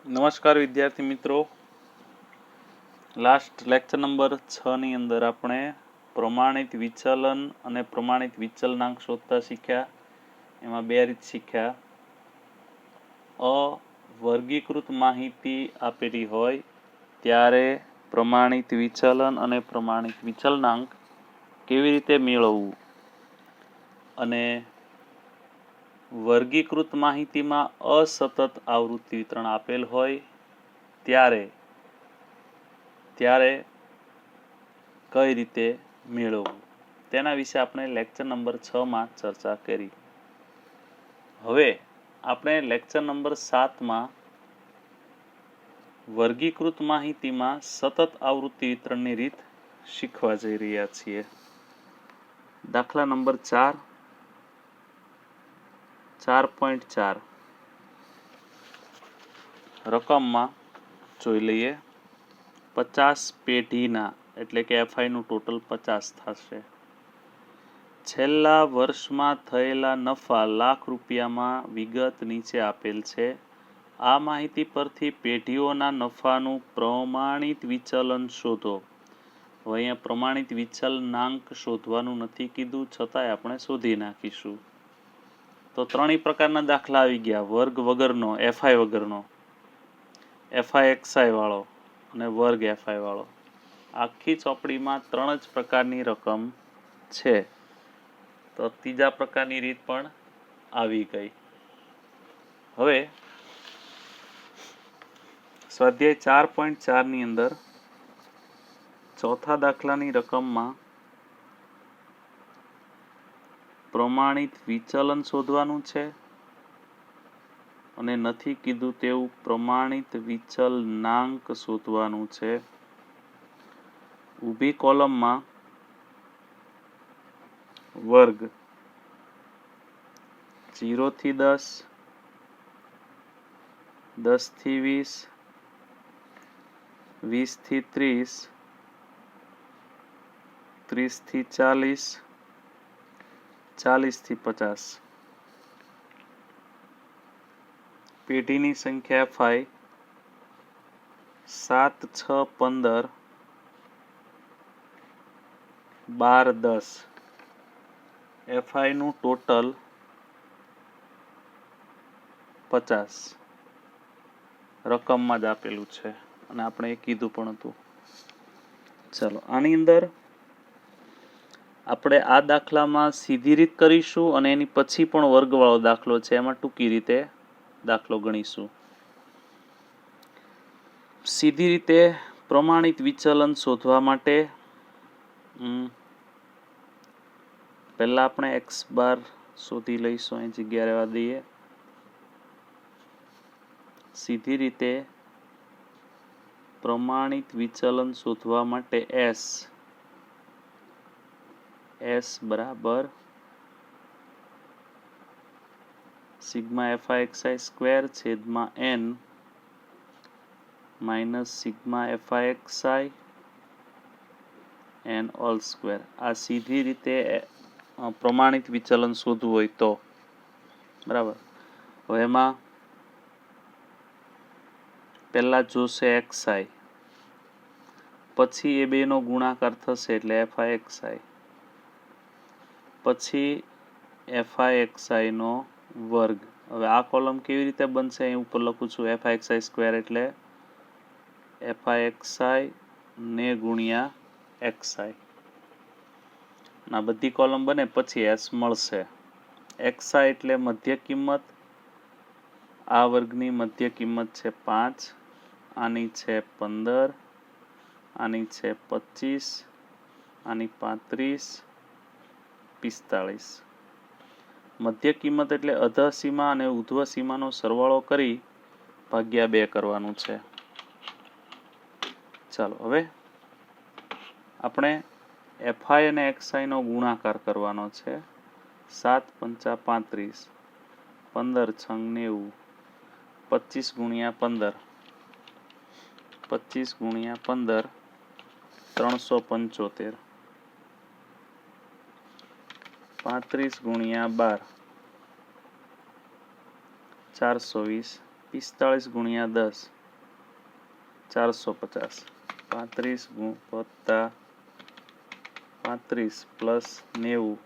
નમસ્કાર વિદ્યાર્થી મિત્રો, લાસ્ટ લેક્ચર નંબર 6 ની અંદર આપણે પ્રમાણિત વિચલન અને પ્રમાણિત વિચલનાંક શોધતા શીખ્યા. એમાં બે રીત શીખ્યા. વર્ગીકૃત માહિતી આપેલી હોય ત્યારે પ્રમાણિત વિચલન અને પ્રમાણિત વિચલનાંક કેવી રીતે મેળવવું, અને વર્ગીકૃત માહિતીમાં અસતત આવૃત્તિ વિતરણ આપેલ હોય ત્યારે કઈ રીતે મેળવવું તેના વિશે આપણે લેક્ચર નંબર 6 માં ચર્ચા કરી. હવે આપણે લેક્ચર નંબર 7 માં વર્ગીકૃત માહિતીમાં સતત આવૃત્તિ વિતરણની રીત શીખવા જઈ રહ્યા છીએ. દાખલા નંબર 4.4 રકમમાં જોઈ લઈએ. 50 પેઢીના એટલે કે એફઆઈ નું ટોટલ 50 થશે. છેલ્લા વર્ષમાં થયેલા નફા લાખ રૂપિયામાં વિગત નીચે આપેલ છે. આ માહિતી પરથી પેઢીઓના નફાનું પ્રમાણિત વિચલન શોધો. હવે અહીંયા પ્રમાણિત વિચલનાંક શોધવાનું નથી કીધું, છતાંય આપણે શોધી નાખીશું. તો ત્રણેય પ્રકારના દાખલા આવી ગયા. વર્ગ વગરનો, એફઆઈ વગરનો, એફઆઈ એક્સઆઈ વાળો અને વર્ગ એફઆઈ વાળો. આખી ચોપડીમાં 3 જ પ્રકારની રકમ છે. તો ત્રીજા પ્રકારની રીત પણ આવી ગઈ. હવે સ્વાધ્યાય 4.4 ની અંદર ચોથા દાખલાની રકમમાં પ્રમાણિત વિચલન શોધવાનું છે અને નથી કીધું તેવું પ્રમાણિત વિચલનાંક શોધવાનું છે. ઊભી કોલમમાં વર્ગ 0 થી 10, 10 થી 20, 20 થી 30, 30 થી 40, 40 થી 50. પેઢીની સંખ્યા એફઆઈ 7, 6, 15, 12, 10. એફઆઈ નું ટોટલ 50 રકમમાં જ આપેલું છે અને આપણે એ કીધું પણ હતું. ચાલો, આની અંદર આપણે આ દાખલામાં સીધી રીત કરીશું અને એની પછી પણ વર્ગવાળો દાખલો છે, એમાં ટૂંકી રીતે દાખલો ગણીશું. સીધી રીતે પ્રમાણિત વિચલન શોધવા માટે પહેલા આપણે એક્સ બાર શોધી લઈશું. અહીં જગ્યા રહેવા દઈએ. સીધી રીતે પ્રમાણિત વિચલન શોધવા માટે એસ બરાબર સિગ્મા એફઆઈ એક્સઆઈ સ્ક્વેર છેદમાં N minus sigma FI XI N all square. આ સીધી રીતે પ્રમાણિત વિચલન શોધવું હોય તો બરાબર. હવે એમાં પહેલા જોશે એક્સઆઈ, પછી એ બેનો ગુણાકાર થશે એટલે એફઆઈ એક્સઆઈ, પછી એફઆઈ એક્સઆઈ નો વર્ગ. હવે આ કોલમ કેવી રીતે બનશે? અહીં ઉપર લખું છું એફઆઈ એક્સઆઈ સ્ક્વેર એટલે એફઆઈ એક્સઆઈ ને ગુણ્યા એક્સઆઈ. આ બધી કોલમ બને પછી એસ મળશે. એક્સઆઈ એટલે મધ્ય કિંમત. આ વર્ગની મધ્ય કિંમત છે 5, આની છે 15, આની છે 25, આની 35, 45. મધ્ય કિંમત એટલે અધઃ સીમા અને ઉધ્વ સીમાનો સરવાળો કરી ભાગ્યા 2 કરવાનું છે. ચાલો, હવે આપણે એફઆઈ અને એક્સઆઈ નો ગુણાકાર કરવાનો છે. 7 પંચા 35, 15 છંગ 90, 25 ગુણ્યા 15, 25 ગુણ્યા 15 375, 35 ગુણ્યા 12 420, 45 ગુણ્યા 10 450 35 વત્તા 35 પ્લસ 90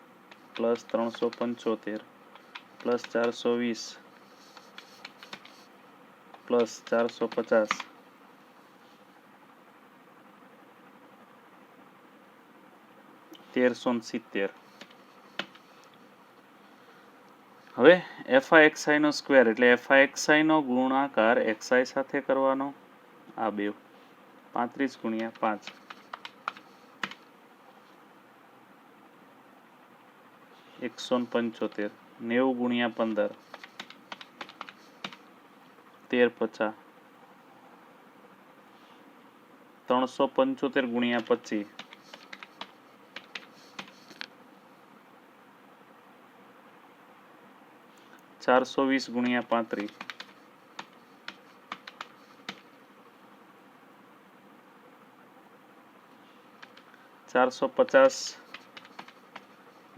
પ્લસ 375 પ્લસ 420 પ્લસ 450 1370. હવે FIXI નો સ્ક્વેર એટલે FIXI નો ગુણાકાર XI સાથે કરવાનો. આ બે 35 ગુણ્યા 5 175 90 ગુણ્યા 15 1350 375 ગુણ્યા 25 420 ગુણ્યા 35 450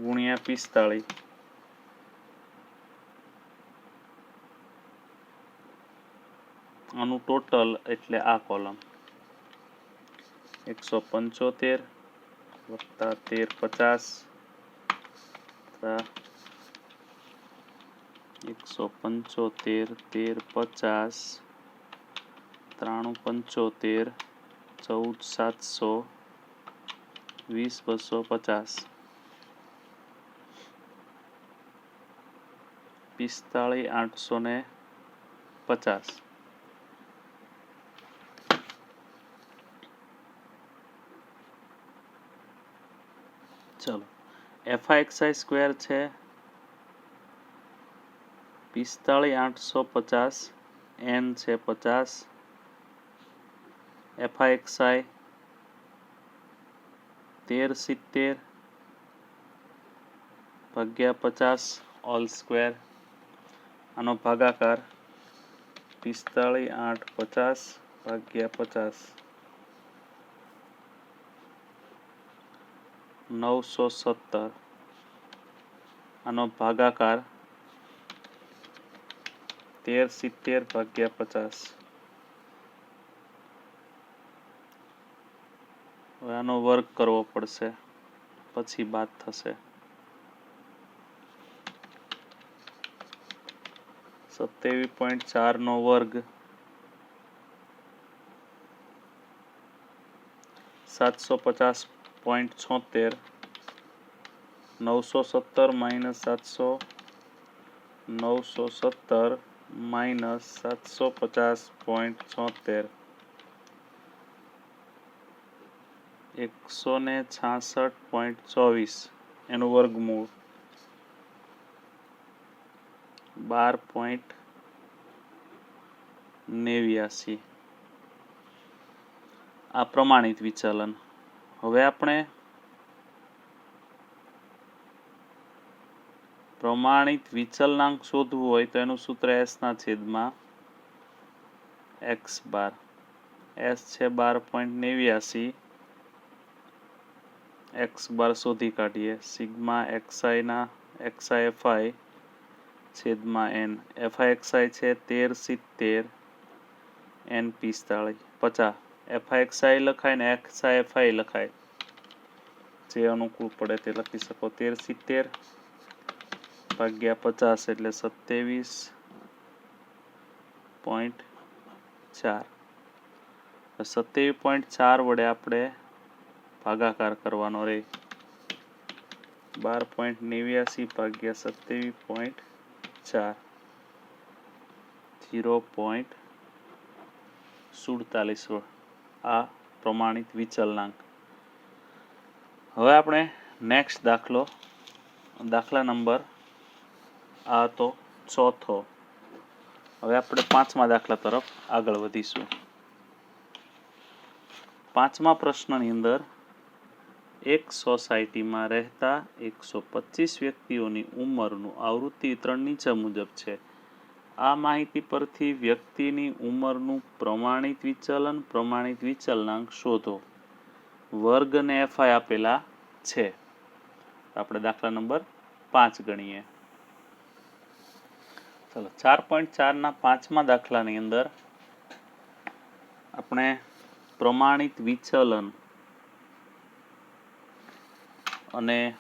ગુણ્યા 45 આનું ટોટલ એટલે આ કોલમ 175 વત્તા 1350 175 1350 9375 14700 20250 45850. ચલો FIXI સ્ક્વેર છે 45850 n છે 50 FIXI 1370 ભાગ્યા 50 ઓલ સ્ક્વેર. આનો ભાગાકાર 45850 ભાગ્યા 50 917. આનો ભાગાકાર 1370 ભાગ્યા 50. હવે આનો વર્ગ કરવો પડશે પછી બાદ થશે. 27.4 નો વર્ગ 750.76 917 માઇનસ 700 917 માઇનસ 750.76 166.24 એનું વર્ગમૂળ 12.89. આ પ્રમાણિત વિચલન. હવે આપણે પ્રમાણિત વિચલનાંક શોધવું હોય તો એનું સૂત્ર S ના છેદમાં x બાર. S છે 12.89. x બાર શોધી કાઢીએ. સિગ્મા xi ના xi/FI છેદમાં n. FIXI છે 1370 n 45 50. FIXI લખાય ને XI/FI લખાય, જે અનુકૂળ પડે તે લખી શકો. 1370 ભાગ્યા 50 એટલે 27.4. 27.4 વડે આપણે ભાગાકાર કરવાનો રહે. 12.89 ભાગ્યા 27.4 0.47. આ પ્રમાણિત વિચલનાંક. હવે આપણે નેક્સ્ટ દાખલા નંબર આ તો ચોથો. હવે આપણે પાંચમા દાખલા તરફ આગળ વધીશું. પાંચમા પ્રશ્નની અંદર એક સોસાયટીમાં રહેતા 125 વ્યક્તિઓની ઉંમરનું આવૃત્તિ વિતરણ નીચે મુજબ છે. આ માહિતી પરથી વ્યક્તિની ઉંમરનું પ્રમાણિત વિચલનાંક શોધો. વર્ગ અને FI આપેલા છે. આપણે દાખલા નંબર 5 ગણીએ. ચલો 4.4 પાંચમા દાખલાની અંદર આપણે પ્રમાણિત વિચલન અને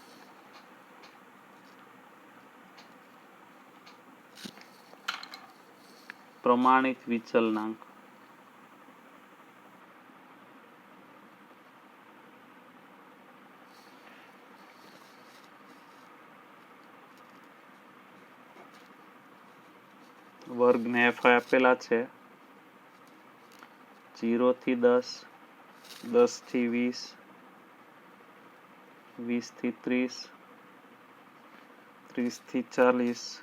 પ્રમાણિત વિચલનાંક વર્ગને એફઆઈ આપેલા છે 0 થી 10, 10 થી 20, 20 થી 30, 30 થી 40,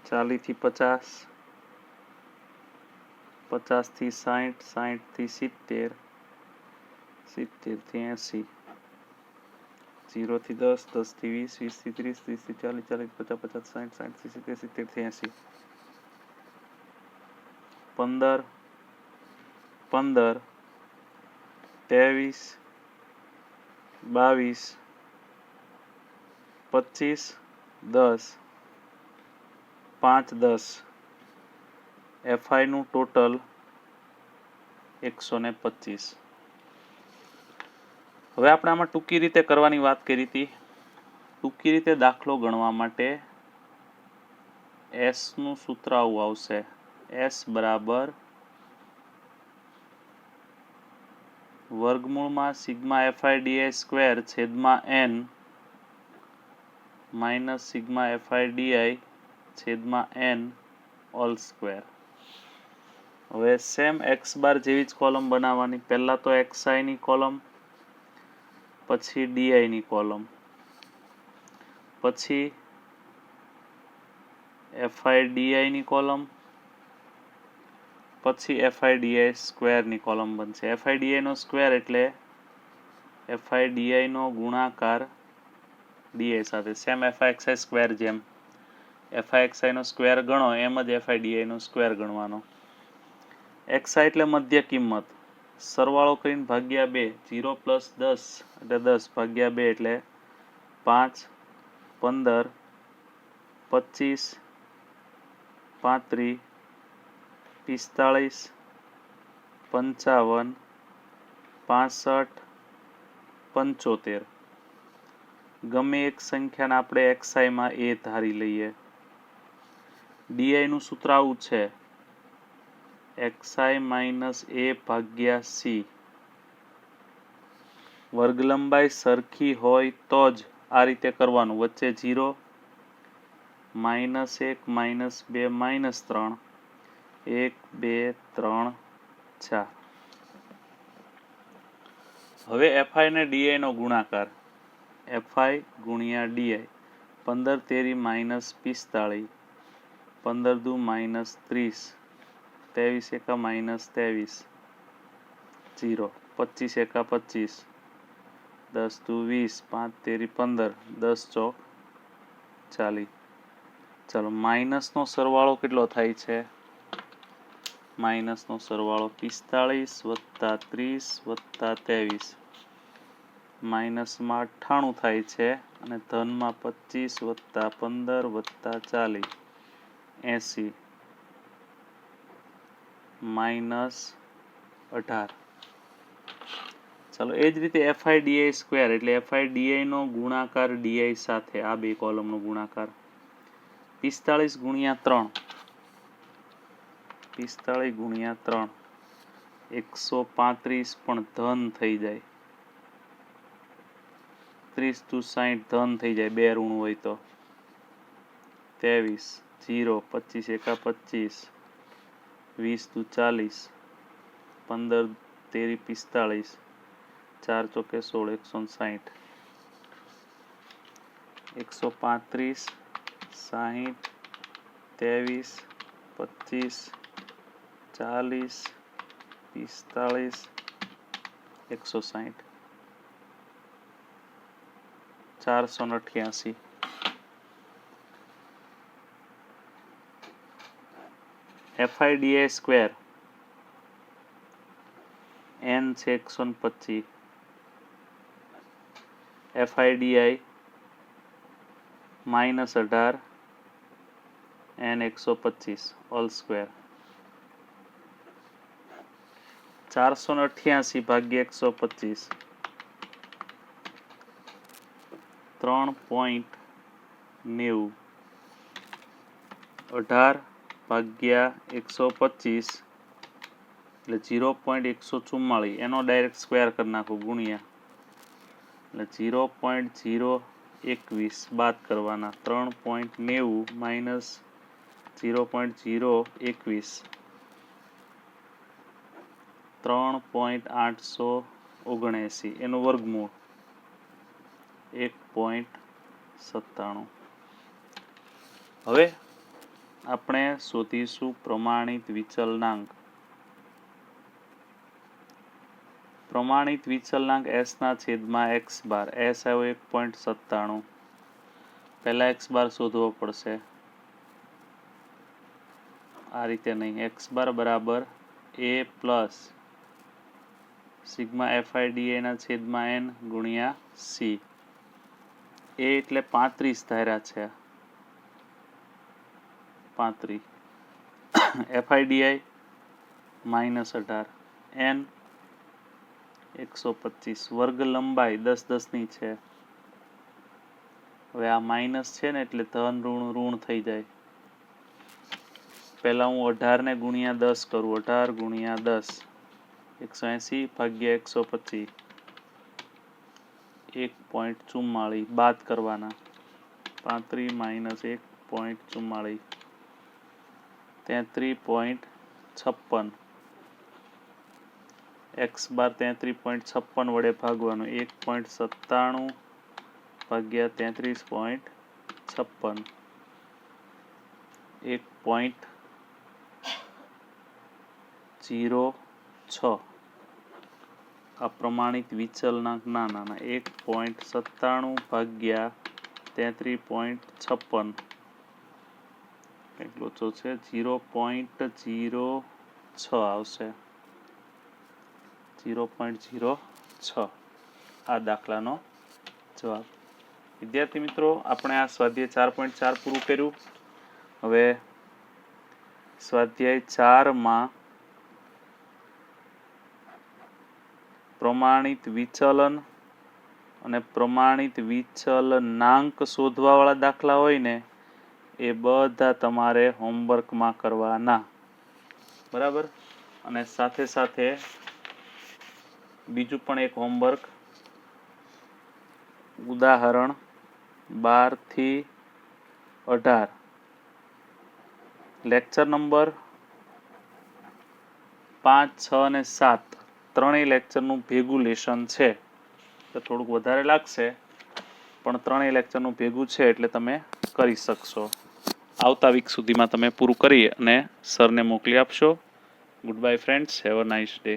40 થી 50, 50 થી 60, 60 થી 70, 70 થી 80, 0 થી 10, 10 થી 20, 20 થી 30, 30 થી 40, 40 થી 50, 50, 60, 60 થી 70, 70 થી 80, 15, 15, 23, 22, 25, 10, 5, 10 એફઆઈનું ટોટલ 125. હવે આપણે આમાં ટૂંકી રીતે કરવાની વાત કરી હતી. ટૂંકી રીતે દાખલો ગણવા માટે S નું સૂત્ર આવું આવશે. S બરાબર વર્ગમૂળમાં સિગ્મા એફઆઈ ડીઆઈ સ્ક્વેર છેદમાં n minus sigma FI DI છેદમાં n ઓલ સ્ક્વેર. હવે સેમ એક્સ બાર જેવી જ કોલમ બનાવવાની. પહેલા તો એક્સઆઈ ની કોલમ, પછી ડીઆઈ ની કોલમ, પછી એફઆઈ ડીઆઈ ની કોલમ, પછી એફઆઈ ડીઆઈ સ્ક્વેર ની કોલમ બનશે. એફઆઈ ડીઆઈ નો સ્ક્વેર એટલે એફઆઈ ડીઆઈ નો ગુણાકાર ડીઆઈ સાથે. સેમ એફઆઈ એક્સઆઈ સ્ક્વેર જેમ એફઆઈ એક્સઆઈ નો સ્ક્વેર ગણો એમ જ એફઆઈ ડીઆઈ નો સ્ક્વેર ગણવાનો. એક્સઆઈ એટલે મધ્ય કિંમત, સરવાળો કરીને ભાગ્યા 2, 0 પ્લસ 10 એટલે 10 ભાગ્યા 2 એટલે 5, 15, 25, 35, 45, 55, 65, 75. ગમે એક સંખ્યાને આપણે એક્સઆઈમાં એ ધારી લઈએ. ડીઆઈ નું સૂત્ર આવું છે એક્સઆઈ માઇનસ એ ભાગ્યા સી. વર્ગ લંબાઈ સરખી હોય તો જ આ રીતે કરવાનું. વચ્ચે 0, -1, -2, -3, 1, 2, 3, 4. હવે એફઆઈ ને ડીઆઈ નો ગુણાકાર. એફઆઈ ગુણ્યા ડીઆઈ 15 તેરી -45, 15 દુ -30, 23 એકા -23, 0, 25 એકા 25, 10 દુ 20, 5 તેરી 15, 10 ચોક 40. ચાલો માઇનસનો સરવાળો કેટલો થાય છે? માઇનસનો સરવાળો 45 વત્તા 30 વત્તા 23, માઇનસમાં 98 થાય છે અને ધનમાં 25 વત્તા 15 વત્તા 40, 80, -18. ચાલો એ જ રીતે એફઆઈ ડીઆઈ સ્ક્વેર એટલે એફઆઈ ડીઆઈ નો ગુણાકાર ડીઆઈ સાથે, આ બે કોલમનો ગુણાકાર. 45 ગુણ્યા 3, 45 ગુણ્યા 3, 135 પણ ધન થઈ જાય. 30 to 60 ધન થઈ જાય, બે ઋણ હોય તો. 23, 0, 25 એકા 25, 20 to 40, 15 તેરી 45, 4 ચોકે 16, 160, 135, 60, 23, 25, 40, 45, 160, 488. એફઆઈ ડીઆઈ સ્ક્વેર n છે 125, FI DI -18 n 125 whole square 488 ભાગ્યા 125 3.90 18 ભાગ્યા 125 એટલે 0.144 એનો ડાયરેક્ટ સ્ક્વેર કરી નાખો ગુણ્યા એટલે 0.021 બાદ કરવાના 3.90 માઇનસ 0.021 3.879 એનું વર્ગમૂળ 1.97. હવે આપણે શોધીશું પ્રમાણિત વિચલનાંક. પ્રમાણિત વિચલનાંક s ના છેદમાં x બાર. s આવ્યો 1.97. પહેલા x બાર શોધવો પડશે. આ રીતે નહીં. x બાર બરાબર a પ્લસ સિગ્મા FIDA ના છેદમાં n ગુણ્યા c. a એટલે 35 ધાર્યા છે. 35 FIDI માઇનસ 18 n 125 વર્ગ લંબાઈ 10 10 ની છે. હવે આ માઇનસ છે ને એટલે ધન ઋણ ઋણ થઈ જાય. પહેલા હું 18 ને ગુણ્યા 10 કરું. 18 ગુણ્યા 10 180 ભાગ્યા 125 1.44 બાદ કરવાના 35 માઇનસ 1.44 33.56 x બાર 33.56 વડે ભાગવાનું 1.97 ભાગ્યા 33.56 1.06 આ પ્રમાણિત વિચલનાંક નાના 1.97 ભાગ્યા 33.56 કેટલો છે 0.06 આવશે 0.06 આ દાખલાનો જવાબ. વિદ્યાર્થી મિત્રો આપણે આ સ્વાધ્યાય 4.4 પૂરું કર્યું. હવે સ્વાધ્યાય 4 પ્રમાણિત વિચલન અને પ્રમાણિત વિચલનાંક શોધવા વાળા દાખલા હોય ને એ બધા તમારે હોમવર્કમાં કરવાના. બરાબર. અને સાથે સાથે બીજું પણ એક હોમવર્ક ઉદાહરણ 12 થી 18 લેક્ચર નંબર 5, 6 અને 7 ત્રણેય લેક્ચરનું ભેગું લેશન છે. તો થોડુંક વધારે લાગશે પણ ત્રણેય લેક્ચરનું ભેગું છે એટલે તમે કરી શકશો. આવતા વીક સુધીમાં તમે પૂરું કરી અને સરને મોકલી આપશો. Good bye friends. Have a nice day.